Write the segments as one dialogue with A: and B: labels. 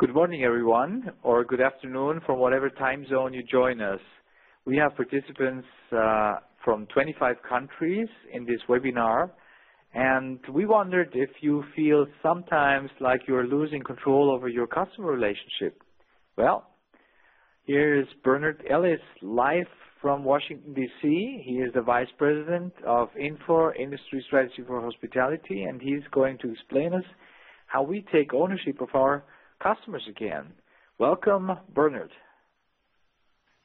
A: Good morning, everyone, or good afternoon from whatever time zone you join us. We have participants from 25 countries in this webinar, and we wondered if you feel sometimes like you're losing control over your customer relationship. Well, here is Bernard Ellis, live from Washington, D.C. He is the Vice President of Infor, Industry Strategy for Hospitality, and he's going to explain us how we take ownership of our customers again. Welcome, Bernard.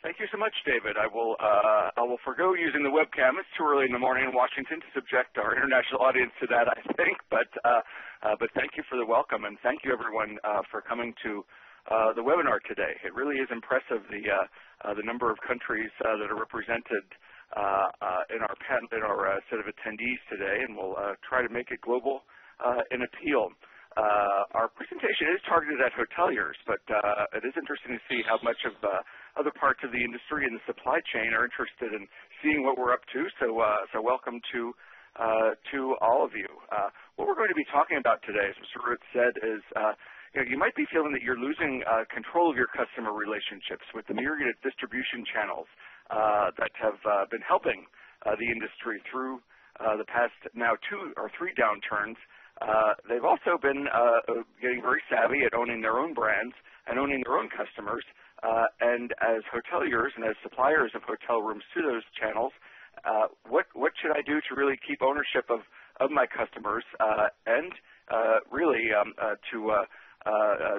B: Thank you so much, David. I will forgo using the webcam. It's too early in the morning in Washington to subject our international audience to that, I think. But thank you for the welcome, and thank you, everyone, for coming to the webinar today. It really is impressive the number of countries that are represented in our set of attendees today, and we'll try to make it global in appeal. Our presentation is targeted at hoteliers, but it is interesting to see how much of other parts of the industry and the supply chain are interested in seeing what we're up to. So welcome to all of you. What we're going to be talking about today, as Mr. Root said, is you might be feeling that you're losing control of your customer relationships with the myriad of distribution channels that have been helping the industry through the past now 2 or 3 downturns. They've also been getting very savvy at owning their own brands and owning their own customers. And as hoteliers and as suppliers of hotel rooms to those channels, what should I do to really keep ownership of my customers and really to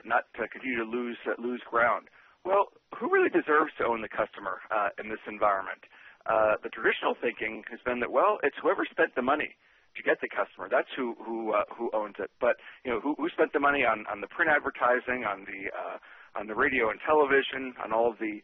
B: not continue to lose ground? Well, who really deserves to own the customer in this environment? The traditional thinking has been that, well, it's whoever spent the money to get the customer. That's who owns it. But who spent the money on the print advertising, on the radio and television, on all of the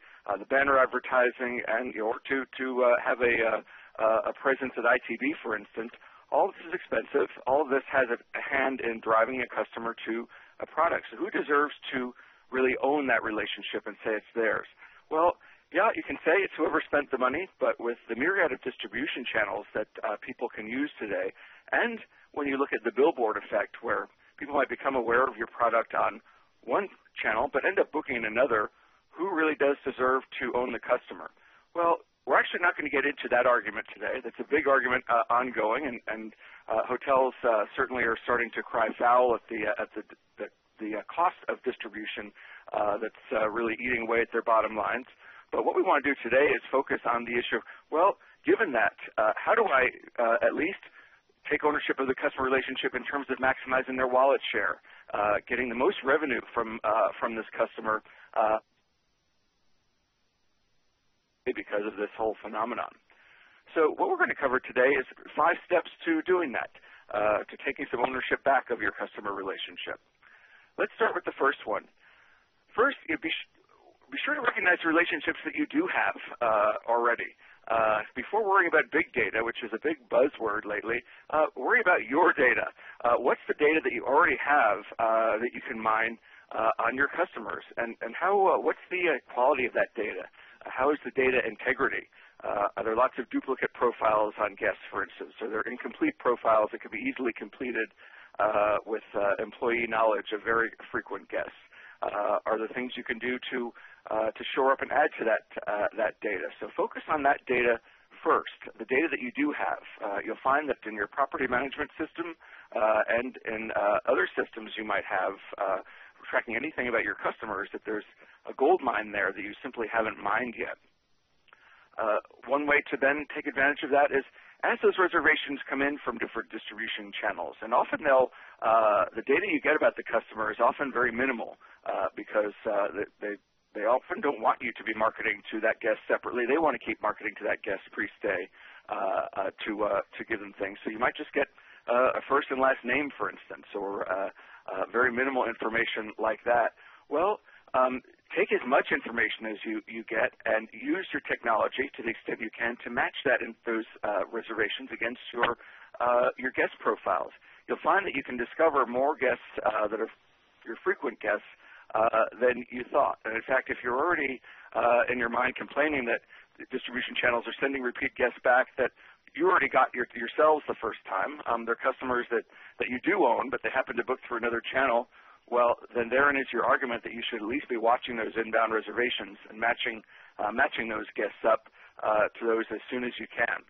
B: banner advertising, and or to have a presence at ITB, for instance. All of this is expensive. All of this has a hand in driving a customer to a product. So who deserves to really own that relationship and say it's theirs? Well, yeah, you can say it's whoever spent the money, but with the myriad of distribution channels that people can use today, and when you look at the billboard effect where people might become aware of your product on one channel but end up booking another, who really does deserve to own the customer? Well, we're actually not going to get into that argument today. That's a big argument ongoing, and hotels certainly are starting to cry foul at the cost of distribution that's really eating away at their bottom lines. But what we want to do today is focus on the issue of, well, given that, how do I at least take ownership of the customer relationship in terms of maximizing their wallet share, getting the most revenue from this customer because of this whole phenomenon. So what we're going to cover today is 5 steps to doing that, to taking some ownership back of your customer relationship. Let's start with the first one. First, be sure to recognize the relationships that you do have already. Before worrying about big data, which is a big buzzword lately, worry about your data. What's the data that you already have that you can mine on your customers? And what's the quality of that data? How is the data integrity? Are there lots of duplicate profiles on guests, for instance? Are there incomplete profiles that could be easily completed with employee knowledge of very frequent guests? Are there things you can do to shore up and add to that data? So focus on that data first, the data that you do have. You'll find that in your property management system and in other systems you might have tracking anything about your customers, that there's a gold mine there that you simply haven't mined yet. One way to then take advantage of that is as those reservations come in from different distribution channels, and often the data you get about the customer is often very minimal because they often don't want you to be marketing to that guest separately. They want to keep marketing to that guest pre-stay to give them things. So you might just get a first and last name, for instance, or very minimal information like that. Well, take as much information as you get and use your technology to the extent you can to match those reservations against your guest profiles. You'll find that you can discover more guests that are your frequent guests than you thought. And in fact, if you're already in your mind complaining that the distribution channels are sending repeat guests back that you already got yourselves the first time, they're customers that you do own, but they happen to book through another channel, well, then therein is your argument that you should at least be watching those inbound reservations and matching those guests up to those as soon as you can.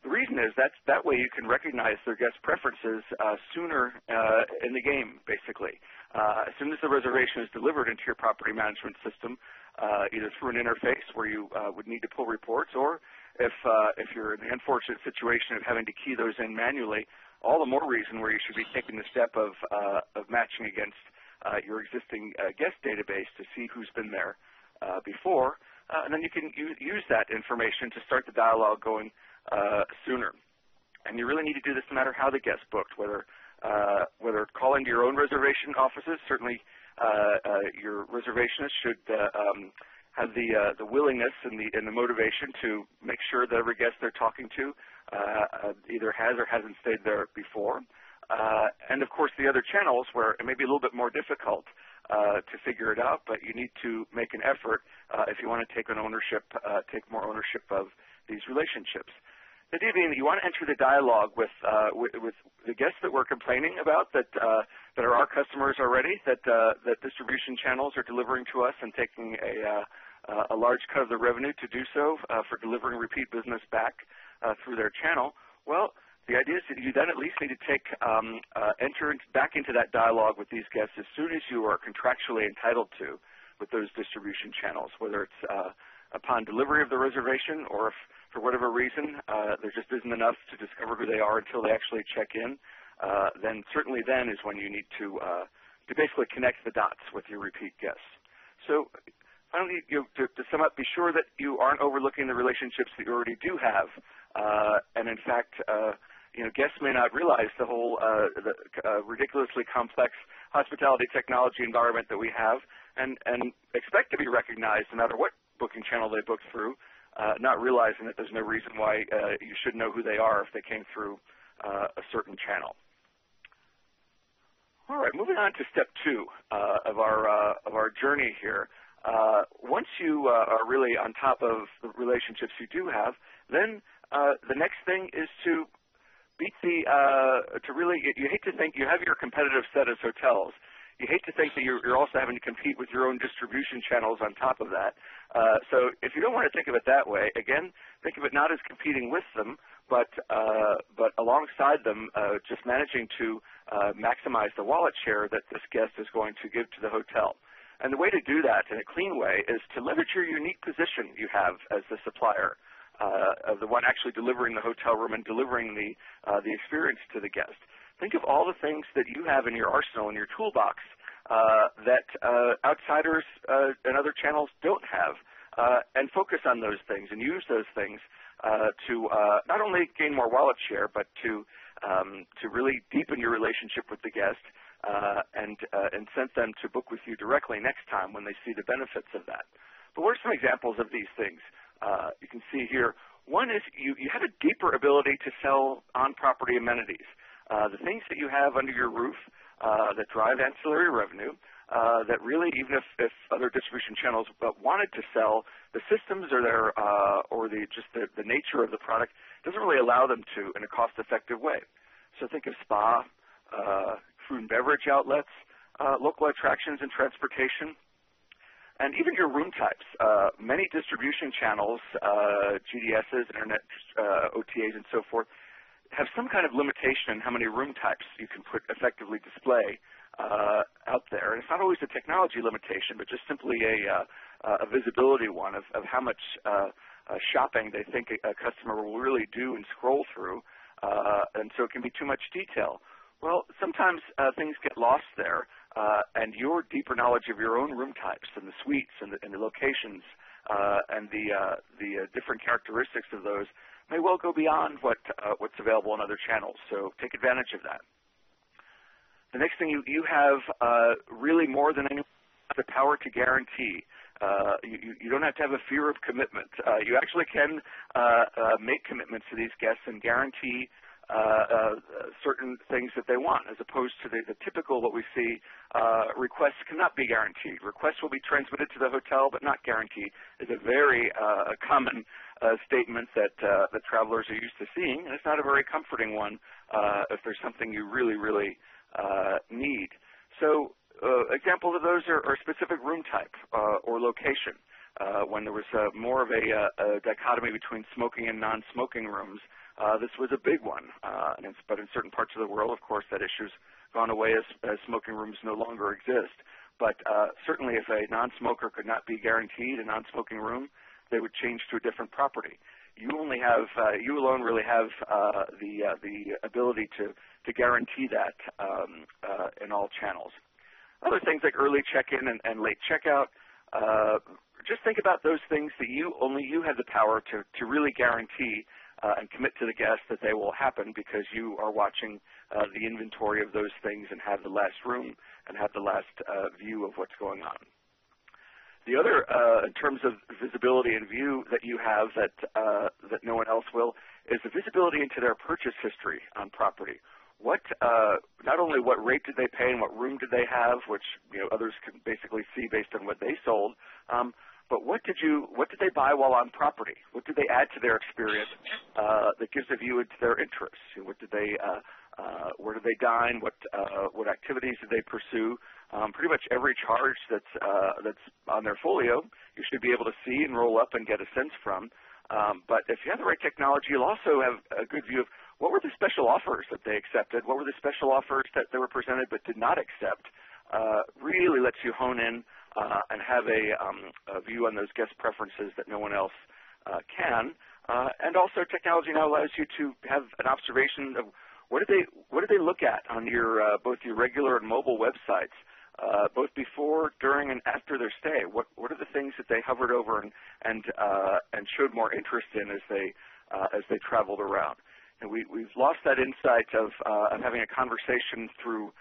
B: The reason is that way you can recognize their guest preferences sooner in the game, basically. As soon as the reservation is delivered into your property management system, either through an interface where you would need to pull reports, or if you're in the unfortunate situation of having to key those in manually, all the more reason where you should be taking the step of matching against your existing guest database to see who's been there before, and then you can use that information to start the dialogue going sooner. And you really need to do this no matter how the guest booked, whether calling to your own reservation offices. Certainly your reservationist should have the willingness and the motivation to make sure that every guest they're talking to either has or hasn't stayed there before. And of course the other channels where it may be a little bit more difficult to figure it out, but you need to make an effort if you want to take more ownership of these relationships. The idea being that you want to enter the dialogue with the guests that we're complaining about that are our customers already, that distribution channels are delivering to us and taking a large cut of the revenue to do so for delivering repeat business back through their channel. Well, the idea is that you then at least need to enter back into that dialogue with these guests as soon as you are contractually entitled to with those distribution channels, whether it's upon delivery of the reservation, or if for whatever reason there just isn't enough to discover who they are until they actually check in, then certainly then is when you need to basically connect the dots with your repeat guests. So finally, to sum up, be sure that you aren't overlooking the relationships that you already do have, and in fact, guests may not realize the whole ridiculously complex hospitality technology environment that we have, and expect to be recognized no matter what booking channel they book through, not realizing that there's no reason why you should know who they are if they came through a certain channel. All right, moving on to step 2 of our journey here. Once you are really on top of the relationships you do have, then the next thing is to beat you hate to think you have your competitive set as hotels. You hate to think that you're also having to compete with your own distribution channels on top of that. So if you don't want to think of it that way, again, think of it not as competing with them, but alongside them, just managing to maximize the wallet share that this guest is going to give to the hotel. And the way to do that in a clean way is to leverage your unique position you have as the supplier, of the one actually delivering the hotel room and delivering the experience to the guest. Think of all the things that you have in your arsenal, in your toolbox, that outsiders and other channels don't have, and focus on those things and use those things to not only gain more wallet share, but to really deepen your relationship with the guest and incent them to book with you directly next time when they see the benefits of that. But what are some examples of these things? You can see here. One is you have a deeper ability to sell on-property amenities. The things that you have under your roof that drive ancillary revenue, that really, even if other distribution channels wanted to sell, the systems or just the nature of the product doesn't really allow them to in a cost-effective way. So think of spa, food and beverage outlets, local attractions and transportation, and even your room types. Many distribution channels, GDSs, internet OTAs, and so forth, have some kind of limitation on how many room types you can effectively display out there. And it's not always a technology limitation, but just simply a visibility one of how much shopping they think a customer will really do and scroll through, and so it can be too much detail. Well, sometimes things get lost there, and your deeper knowledge of your own room types and the suites and the locations and the different characteristics of those may well go beyond what's available on other channels, so take advantage of that. The next thing you have really more than anyone, the power to guarantee. You don't have to have a fear of commitment. You actually can make commitments to these guests and guarantee certain things that they want, as opposed to the typical what we see, requests cannot be guaranteed. Requests will be transmitted to the hotel but not guaranteed is a very common statement that travelers are used to seeing, and it's not a very comforting one if there's something you really, really need. So examples of those are specific room type or location. When there was more of a dichotomy between smoking and non-smoking rooms, this was a big one. But in certain parts of the world, of course, that issue's gone away as smoking rooms no longer exist. But certainly if a non-smoker could not be guaranteed a non-smoking room, they would change to a different property. You only have, you alone really have the ability to guarantee that in all channels. Other things like early check-in and late checkout, just think about those things that only you have the power to really guarantee and commit to the guest that they will happen because you are watching the inventory of those things and have the last room and have the last view of what's going on. The other, in terms of visibility and view that you have that no one else will, is the visibility into their purchase history on property. Not only what rate did they pay and what room did they have, which others can basically see based on what they sold, but what did they buy while on property? What did they add to their experience that gives a view into their interests? What did they, where did they dine? What activities did they pursue? Pretty much every charge that's on their folio, you should be able to see and roll up and get a sense from. But if you have the right technology, you'll also have a good view of what were the special offers that they accepted, what were the special offers that they were presented but did not accept. Really lets you hone in and have a view on those guest preferences that no one else can. And also technology now allows you to have an observation of what did they look at on your both your regular and mobile websites, both before, during, and after their stay. What are the things that they hovered over and showed more interest in as they traveled around? And we've lost that insight of having a conversation through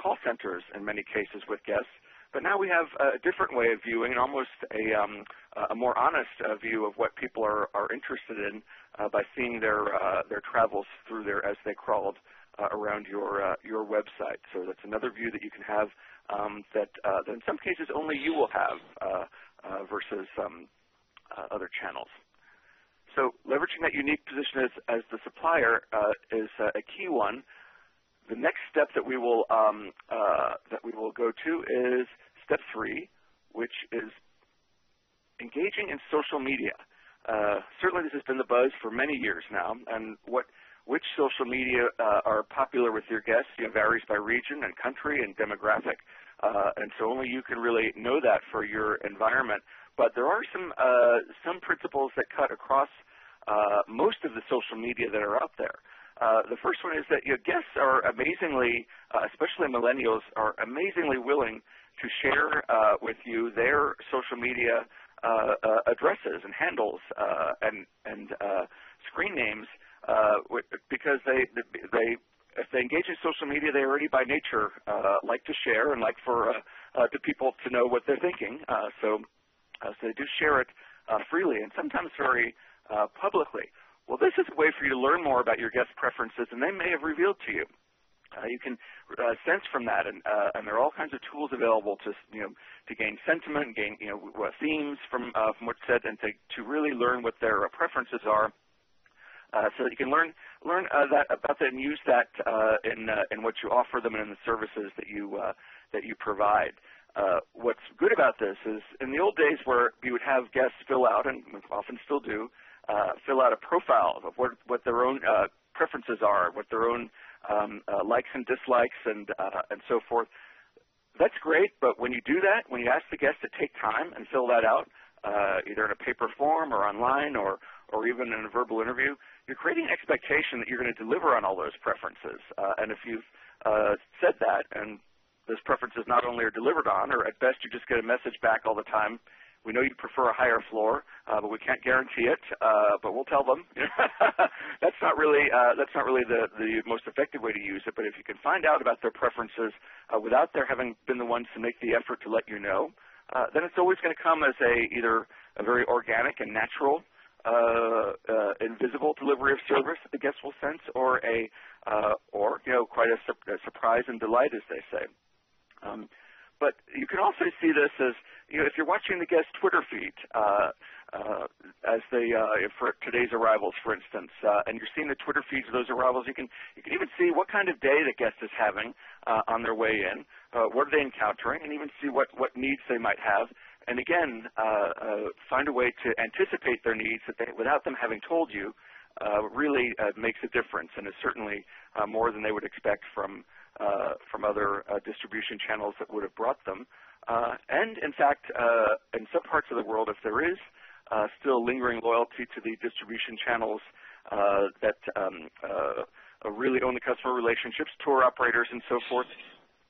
B: call centers in many cases with guests. But now we have a different way of viewing and almost a more honest view of what people are interested in by seeing their travels through as they crawled around your website. So that's another view that you can have that in some cases only you will have versus other channels. So leveraging that unique position as the supplier is a key one. The next step that we will go to is step 3, which is engaging in social media. Certainly, this has been the buzz for many years now, and which social media are popular with your guests varies by region and country and demographic, and so only you can really know that for your environment. But there are some principles that cut across most of the social media that are out there. The first one is that your guests are amazingly, especially millennials, are amazingly willing to share with you their social media addresses and handles and screen names because if they engage in social media, they already by nature like to share and like for to people to know what they're thinking. So they do share it freely and sometimes very publicly. Well, this is a way for you to learn more about your guest preferences, and they may have revealed to you. You can sense from that, and there are all kinds of tools available to gain sentiment, gain themes from what's said, and to really learn what their preferences are, so that you can learn that about that and use that in what you offer them and in the services that you provide. What's good about this is in the old days where you would have guests fill out, and often still do, fill out a profile of what their own preferences are, what their own likes and dislikes and so forth. That's great, but when you do that, when you ask the guest to take time and fill that out, either in a paper form or online or even in a verbal interview, you're creating an expectation that you're going to deliver on all those preferences. And if you've said that and those preferences not only are delivered on, or at best you just get a message back all the time, we know you prefer a higher floor, but we can't guarantee it. But we'll tell them. That's not really the most effective way to use it. But if you can find out about their preferences without their having been the ones to make the effort to let you know, then it's always going to come as either a very organic and natural, invisible delivery of service that the guests will sense, or quite a surprise and delight, as they say. But you can also see this as, if you're watching the guest Twitter feed, for today's arrivals, for instance, and you're seeing the Twitter feeds of those arrivals. You can even see what kind of day the guest is having on their way in, what are they encountering, and even see what needs they might have. And again, find a way to anticipate their needs without them having told you. Really makes a difference, and is certainly more than they would expect from other distribution channels that would have brought them. And in fact, in some parts of the world, if there is still lingering loyalty to the distribution channels that really own the customer relationships, tour operators and so forth,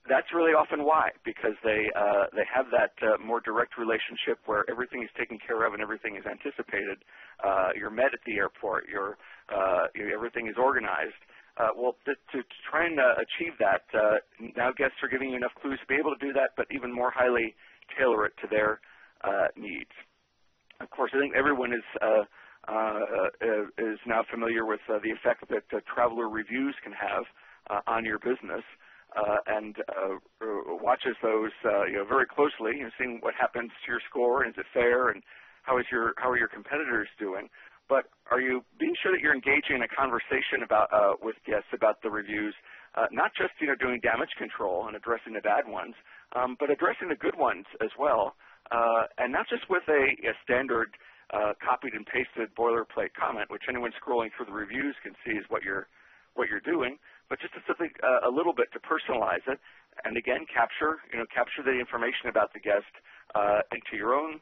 B: that's really often why, because they have that more direct relationship where everything is taken care of and everything is anticipated. You're met at the airport. Everything is organized. Well, to try and achieve that, now guests are giving you enough clues to be able to do that, but even more highly tailor it to their needs. Of course, I think everyone is now familiar with the effect that traveler reviews can have on your business. And watches those very closely, seeing what happens to your score, and is it fair, and how are your competitors doing. But are you being sure that you're engaging in a conversation with guests about the reviews, not just doing damage control and addressing the bad ones, but addressing the good ones as well, and not just with a standard copied and pasted boilerplate comment, which anyone scrolling through the reviews can see is what you're doing, but just to something a little bit to personalize it, and again capture the information about the guest into your own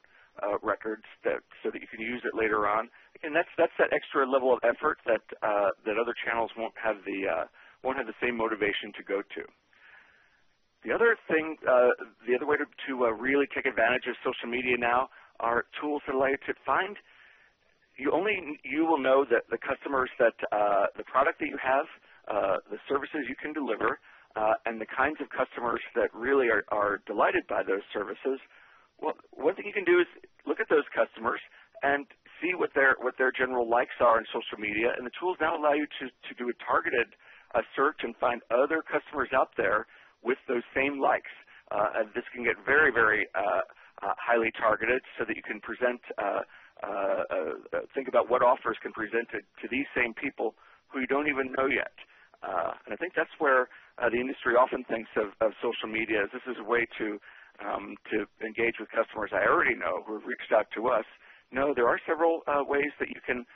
B: records so that you can use it later on. Again, that's that extra level of effort that other channels won't have the same motivation to go to. The other thing, the other way to really take advantage of social media now are tools that allow you to find. You will know that the customers that the product that you have, the services you can deliver, and the kinds of customers that really are delighted by those services. Well, one thing you can do is look at those customers and see what their general likes are on social media, and the tools now allow you to do a targeted search and find other customers out there with those same likes. And this can get very, very highly targeted, so that you can present. Think about what offers can present to these same people who you don't even know yet. And I think that's where the industry often thinks of social media as this is a way to engage with customers I already know who have reached out to us. No, there are several ways that you can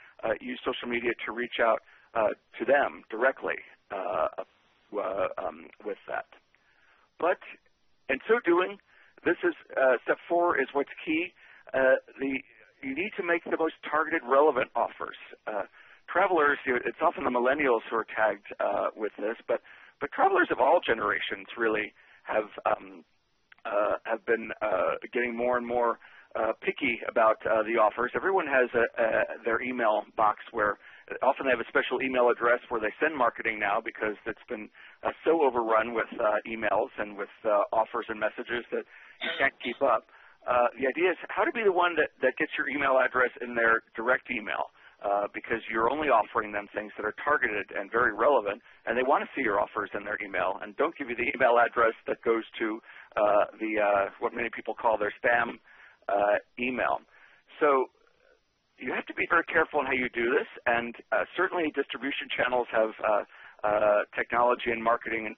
B: use social media to reach out to them directly with that. But in so doing, this is step 4 is what's key. You need to make the most targeted, relevant offers. Travelers, it's often the millennials who are tagged with this, but travelers of all generations really have been getting more and more picky about the offers. Everyone has their email box where often they have a special email address where they send marketing now, because it's been so overrun with emails and with offers and messages that you can't keep up. The idea is how to be the one that gets your email address in their direct email. Because you're only offering them things that are targeted and very relevant, and they want to see your offers in their email, and don't give you the email address that goes to what many people call their spam email. So you have to be very careful in how you do this, and certainly distribution channels have technology and marketing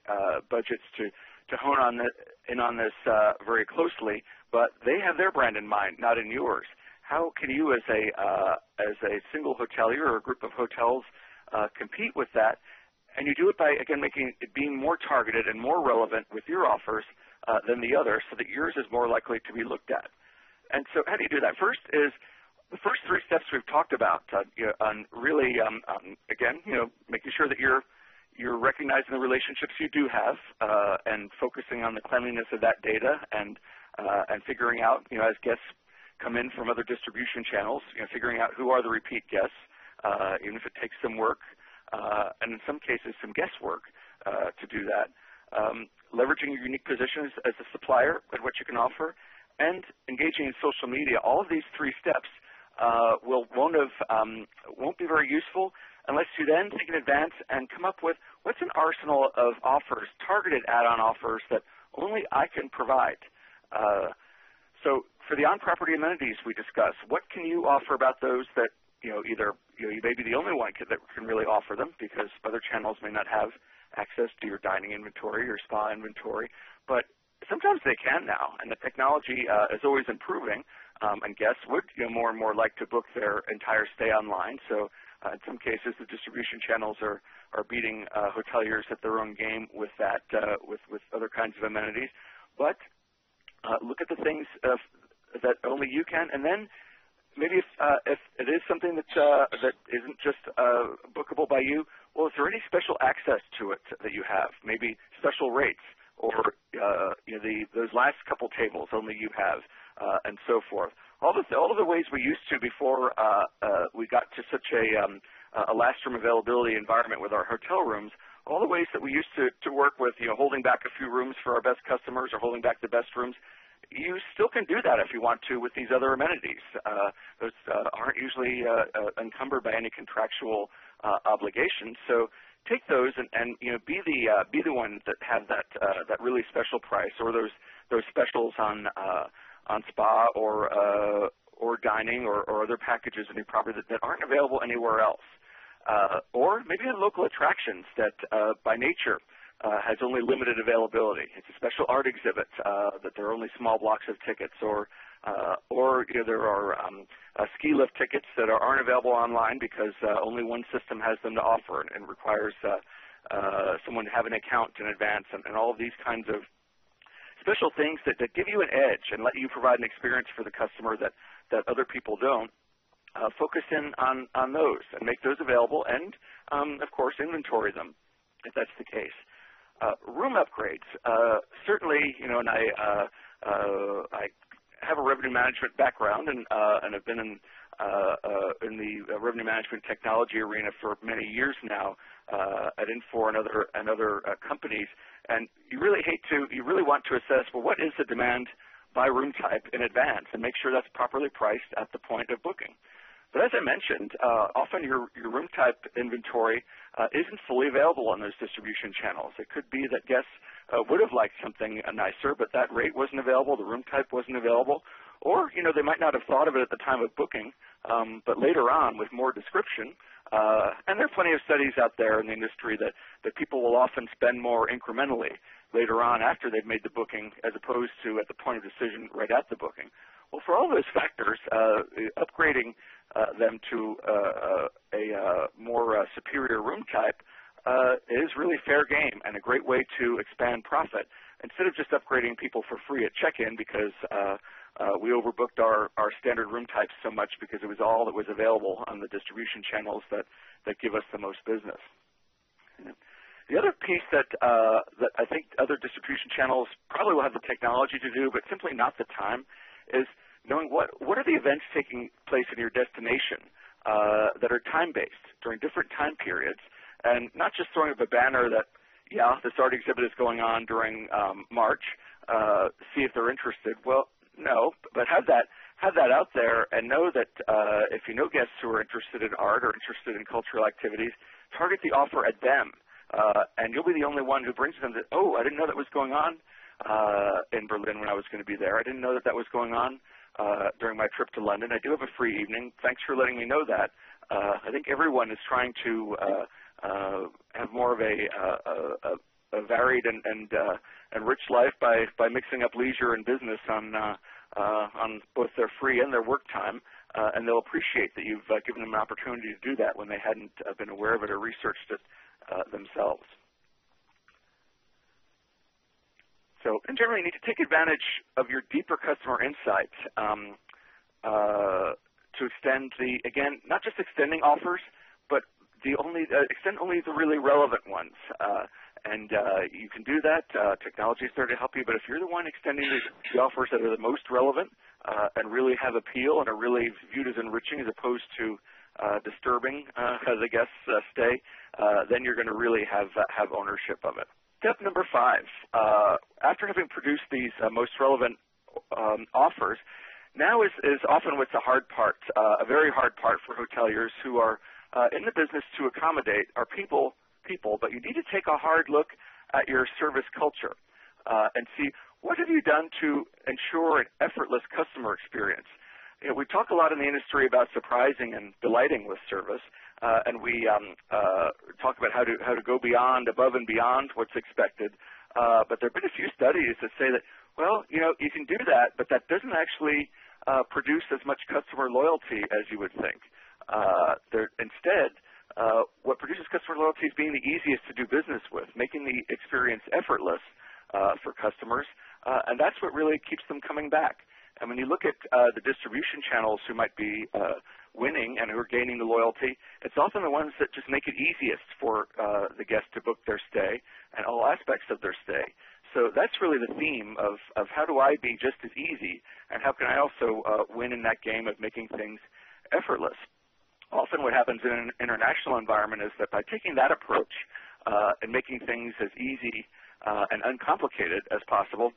B: budgets to hone in on this very closely, but they have their brand in mind, not in yours. How can you, as a single hotelier or a group of hotels, compete with that? And you do it by, again, being more targeted and more relevant with your offers than the others, so that yours is more likely to be looked at. And so, how do you do that? First is the first 3 steps we've talked about on really, again, making sure that you're recognizing the relationships you do have and focusing on the cleanliness of that data and figuring out, as guests come in from other distribution channels, figuring out who are the repeat guests, even if it takes some work, and in some cases some guesswork to do that. Leveraging your unique position as a supplier and what you can offer, and engaging in social media. All of these 3 steps won't be very useful unless you then take an advance and come up with what's an arsenal of offers, targeted add-on offers that only I can provide. So For the on-property amenities we discuss, what can you offer about those that, either you may be the only one that can really offer them because other channels may not have access to your dining inventory, your spa inventory, but sometimes they can now, and the technology is always improving, and guests would more and more like to book their entire stay online. So in some cases, the distribution channels are beating hoteliers at their own game with that, with other kinds of amenities. But look at the things that only you can, and then maybe if it is something that isn't just bookable by you, well, is there any special access to it that you have? Maybe special rates, or those last couple tables only you have, and so forth. All of the ways we used to before we got to such a last room availability environment with our hotel rooms. All the ways that we used to work with, holding back a few rooms for our best customers or holding back the best rooms. You still can do that if you want to with these other amenities. Those aren't usually encumbered by any contractual obligations. So take those and be the one that have that really special price, or those specials on spa or dining or other packages in your property that aren't available anywhere else. Or maybe local attractions that by nature has only limited availability. It's a special art exhibit that there are only small blocks of tickets, or there are ski lift tickets that aren't available online because only one system has them to offer and requires someone to have an account in advance, and all of these kinds of special things that give you an edge and let you provide an experience for the customer that other people don't. Focus in on those and make those available, and of course inventory them if that's the case. Room upgrades, certainly, and I have a revenue management background and have been in the revenue management technology arena for many years now at Infor and other companies. And you really want to assess, well, what is the demand by room type in advance, and make sure that's properly priced at the point of booking. But as I mentioned, often your room type inventory isn't fully available on those distribution channels. It could be that guests would have liked something nicer, but that rate wasn't available, the room type wasn't available, or they might not have thought of it at the time of booking, but later on with more description. And there are plenty of studies out there in the industry that people will often spend more incrementally later on after they've made the booking, as opposed to at the point of decision right at the booking. Well, for all those factors, upgrading them to a more superior room type is really fair game and a great way to expand profit, instead of just upgrading people for free at check-in because we overbooked our standard room types so much because it was all that was available on the distribution channels that give us the most business. The other piece that I think other distribution channels probably will have the technology to do, but simply not the time, is knowing what are the events taking place in your destination that are time-based during different time periods, and not just throwing up a banner that, yeah, this art exhibit is going on during March, see if they're interested. Well, no, but have that out there, and know that if you know guests who are interested in art or interested in cultural activities, target the offer at them, and you'll be the only one who brings them that, oh, I didn't know that was going on in Berlin when I was going to be there. I didn't know that was going on during my trip to London. I do have a free evening. Thanks for letting me know that. I think everyone is trying to have more of a varied and rich life by mixing up leisure and business on both their free and their work time, and they'll appreciate that you've given them an opportunity to do that when they hadn't been aware of it or researched it themselves. So, in general, you need to take advantage of your deeper customer insights to extend again, not just extending offers, but extend only the really relevant ones. And you can do that. Technology is there to help you, but if you're the one extending the offers that are the most relevant and really have appeal and are really viewed as enriching as opposed to disturbing as the guests stay, then you're going to really have ownership of it. Step number 5, after having produced these most relevant offers, now is often what's the hard part, a very hard part for hoteliers who are in the business to accommodate our people, but you need to take a hard look at your service culture and see what have you done to ensure an effortless customer experience? You know, we talk a lot in the industry about surprising and delighting with service, and we talk about how to go above and beyond what's expected. But there have been a few studies that say that, well, you know, you can do that, but that doesn't actually produce as much customer loyalty as you would think. Instead, what produces customer loyalty is being the easiest to do business with, making the experience effortless for customers, and that's what really keeps them coming back. And when you look at the distribution channels who might be winning and who are gaining the loyalty, it's often the ones that just make it easiest for the guest to book their stay and all aspects of their stay. So that's really the theme of how do I be just as easy, and how can I also win in that game of making things effortless. Often what happens in an international environment is that by taking that approach and making things as easy and uncomplicated as possible,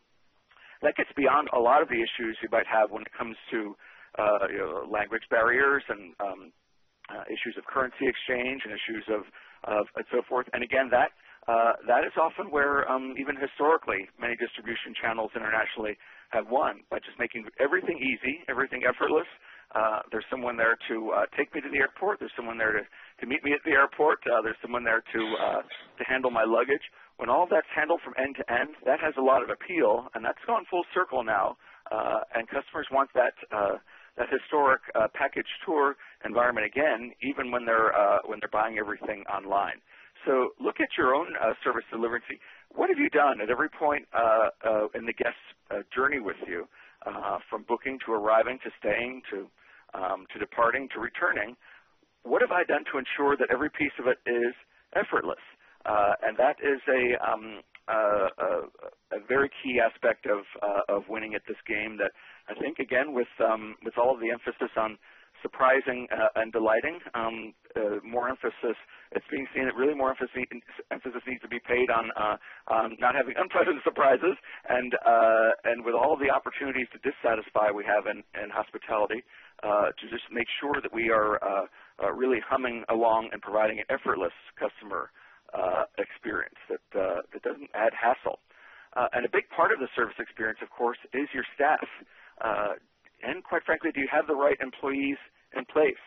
B: that gets beyond a lot of the issues you might have when it comes to you know, language barriers and issues of currency exchange and issues of and so forth. And again, that is often where even historically many distribution channels internationally have won, by just making everything easy, everything effortless. There's someone there to take me to the airport. There's someone there to meet me at the airport. There's someone there to handle my luggage. When all that's handled from end to end, that has a lot of appeal, and that's gone full circle now. And customers want that historic package tour environment again, even when they're buying everything online. So look at your own service delivery. See, what have you done at every point in the guest's journey with you, from booking to arriving to staying to departing to returning? What have I done to ensure that every piece of it is effortless? And that is a very key aspect of winning at this game. That I think, again, with all of the emphasis on surprising and delighting, more emphasis, it's being seen that really more emphasis needs to be paid on not having unpleasant surprises, and with all of the opportunities to dissatisfy we have in hospitality, to just make sure that we are really humming along and providing an effortless customer experience that doesn't add hassle. And a big part of the service experience, of course, is your staff. And quite frankly, do you have the right employees in place?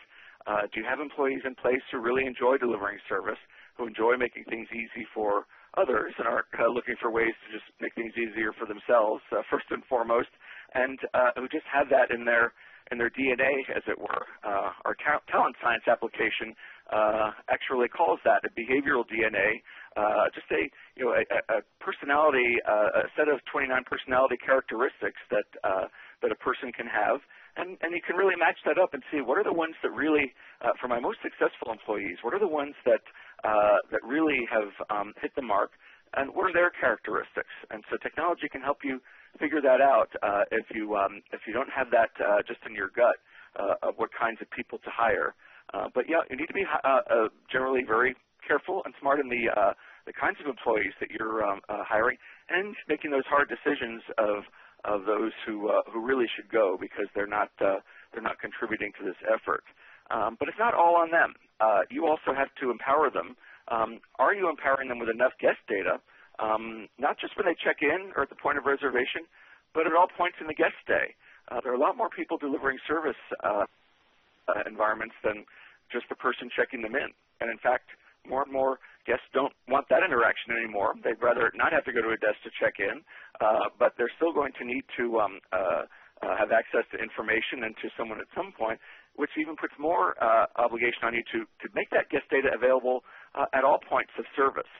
B: Do you have employees in place who really enjoy delivering service, who enjoy making things easy for others, and aren't looking for ways to just make things easier for themselves, first and foremost, and who just have that in their DNA, as it were? Our talent science application actually calls that a behavioral DNA, just a personality, a set of 29 personality characteristics that a person can have, and you can really match that up and see what are the ones that really, for my most successful employees, what are the ones that really have hit the mark, and what are their characteristics? And so technology can help you figure that out if you don't have that just in your gut of what kinds of people to hire. But yeah, you need to be generally very careful and smart in the kinds of employees that you're hiring, and making those hard decisions of those who really should go because they're not contributing to this effort. But it's not all on them. You also have to empower them. Are you empowering them with enough guest data, not just when they check in or at the point of reservation, but at all points in the guest stay? There are a lot more people delivering service environments than just the person checking them in. And in fact, more and more guests don't want that interaction anymore. They'd rather not have to go to a desk to check in, but they're still going to need to have access to information and to someone at some point, which even puts more obligation on you to make that guest data available at all points of service.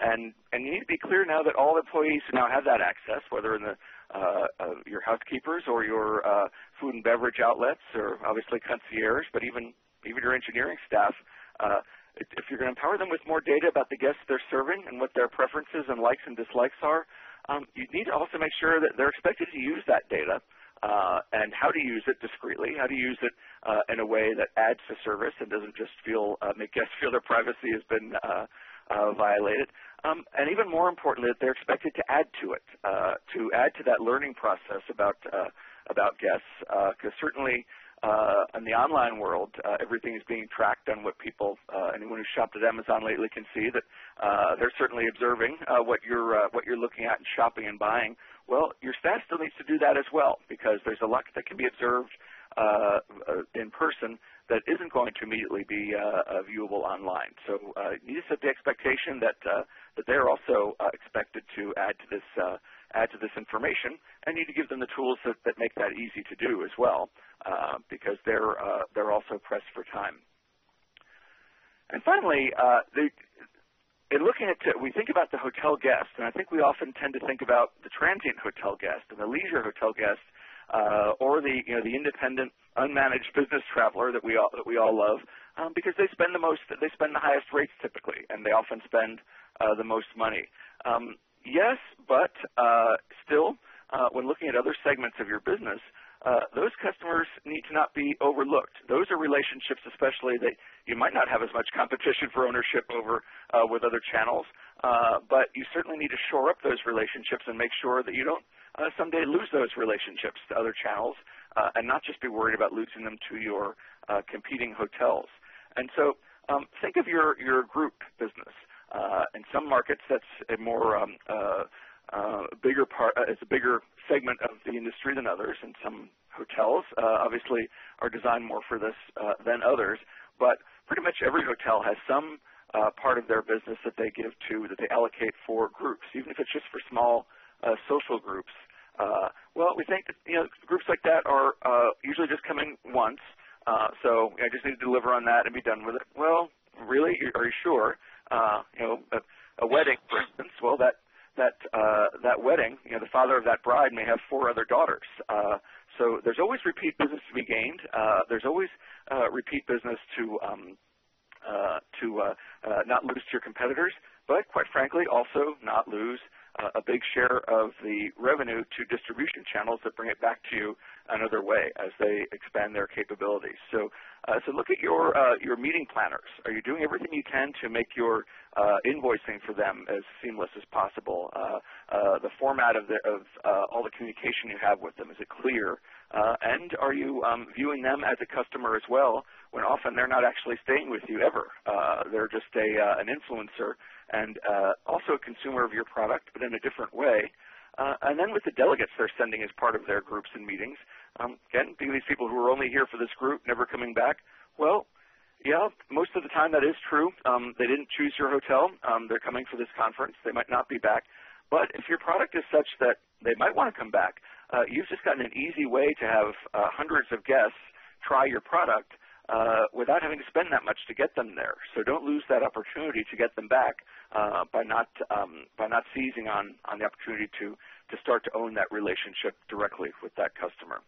B: And you need to be clear now that all employees who now have that access, whether in your housekeepers or your food and beverage outlets, or obviously concierge, but even your engineering staff, if you're going to empower them with more data about the guests they're serving and what their preferences and likes and dislikes are, you need to also make sure that they're expected to use that data and how to use it discreetly, how to use it in a way that adds to service and doesn't just make guests feel their privacy has been violated. And even more importantly, that they're expected to add to it, to add to that learning process about guests, because certainly in the online world, everything is being tracked on what people, anyone who's shopped at Amazon lately can see that they're certainly observing what you're looking at and shopping and buying. Well, your staff still needs to do that as well, because there's a lot that can be observed in person that isn't going to immediately be viewable online. So you need to set the expectation that they're also expected to add to this information, and you need to give them the tools that make that easy to do as well, because they're also pressed for time. And finally, we think about the hotel guest, and I think we often tend to think about the transient hotel guest and the leisure hotel guest, or the independent, unmanaged business traveler that we all love, because they spend the highest rates typically, and they often spend the most money. Yes, but still, when looking at other segments of your business, those customers need to not be overlooked. Those are relationships, especially that you might not have as much competition for ownership over with other channels, but you certainly need to shore up those relationships and make sure that you don't someday lose those relationships to other channels, and not just be worried about losing them to your competing hotels. And so think of your group business. In some markets, that's a more bigger part. It's a bigger segment of the industry than others. And some hotels, obviously, are designed more for this than others. But pretty much every hotel has some part of their business that they allocate for groups, even if it's just for small social groups. Well, we think that groups like that are usually just coming once. So I just need to deliver on that and be done with it. Well, really? Are you sure? A wedding, for instance. Well, that wedding, the father of that bride may have 4 other daughters. So there's always repeat business to be gained. There's always repeat business to not lose to your competitors, but quite frankly, also not lose a big share of the revenue to distribution channels that bring it back to you another way as they expand their capabilities. So look at your meeting planners. Are you doing everything you can to make your invoicing for them as seamless as possible? The format of all the communication you have with them, is it clear? And are you viewing them as a customer as well, when often they're not actually staying with you ever? They're just an influencer and also a consumer of your product, but in a different way. And then with the delegates they're sending as part of their groups and meetings, again, these people who are only here for this group, never coming back, well, yeah, most of the time that is true. They didn't choose your hotel. They're coming for this conference. They might not be back. But if your product is such that they might want to come back, you've just gotten an easy way to have hundreds of guests try your product without having to spend that much to get them there. So don't lose that opportunity to get them back by not seizing on the opportunity to start to own that relationship directly with that customer.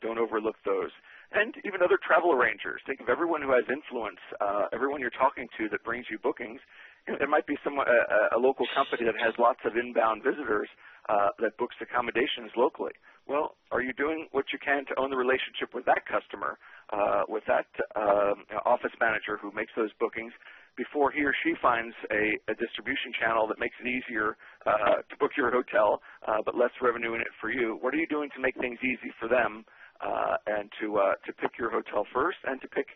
B: Don't overlook those. And even other travel arrangers. Think of everyone who has influence, everyone you're talking to that brings you bookings. There might be a local company that has lots of inbound visitors that books accommodations locally. Well, are you doing what you can to own the relationship with that customer, with that office manager who makes those bookings before he or she finds a distribution channel that makes it easier to book your hotel, but less revenue in it for you? What are you doing to make things easy for them and to pick your hotel first and to pick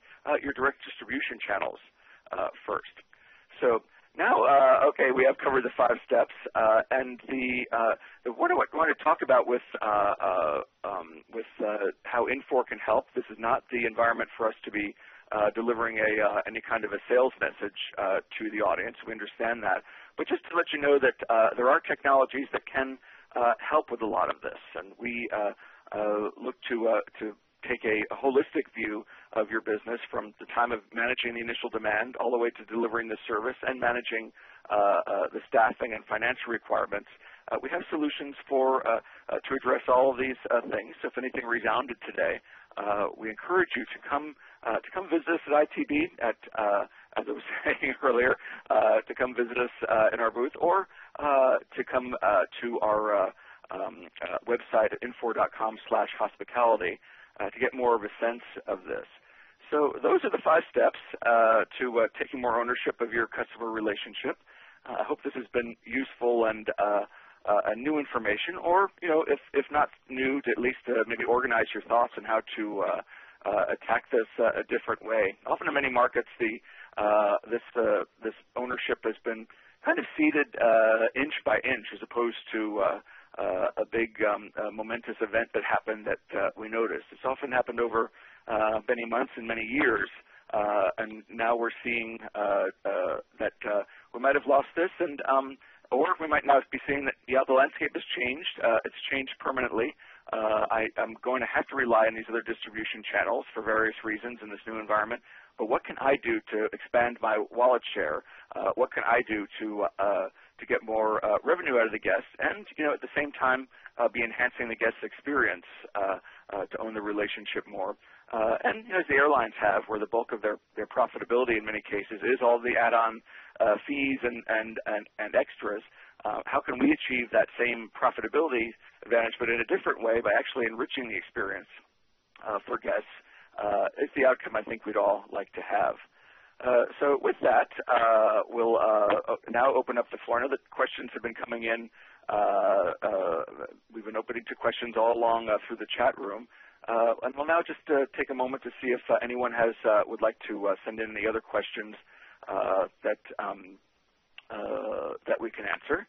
B: your direct distribution channels first? So now, okay, we have covered the 5 steps, and what I want to talk about with how Infor can help. This is not the environment for us to be delivering any kind of a sales message to the audience. We understand that, but just to let you know that there are technologies that can help with a lot of this, and we look to take a holistic view of your business from the time of managing the initial demand all the way to delivering the service and managing the staffing and financial requirements. We have solutions to address all of these things. So if anything resounded today, we encourage you to come visit us at ITB as I was saying earlier, to come visit us in our booth, or to come to our website at infor.com/hospitality to get more of a sense of this. So those are the 5 steps to taking more ownership of your customer relationship. I hope this has been useful and new information, or if not new, to at least maybe organize your thoughts on how to attack this a different way. Often in many markets, this ownership has been kind of seeded inch by inch, as opposed to a big momentous event that happened that we noticed. It's often happened over many months and many years, and now we're seeing that we might have lost this, and or we might now be seeing that, yeah, the landscape has changed. It's changed permanently. I'm going to have to rely on these other distribution channels for various reasons in this new environment. But what can I do to expand my wallet share? What can I do to get more revenue out of the guests, and at the same time be enhancing the guest experience to own the relationship more? And as the airlines have, where the bulk of their profitability in many cases is all the add-on fees and extras. How can we achieve that same profitability advantage, but in a different way, by actually enriching the experience for guests? Is the outcome I think we'd all like to have. So with that, we'll now open up the floor. I know that questions have been coming in. We've been opening to questions all along through the chat room. And we'll now just take a moment to see if anyone would like to send in any other questions that we can answer.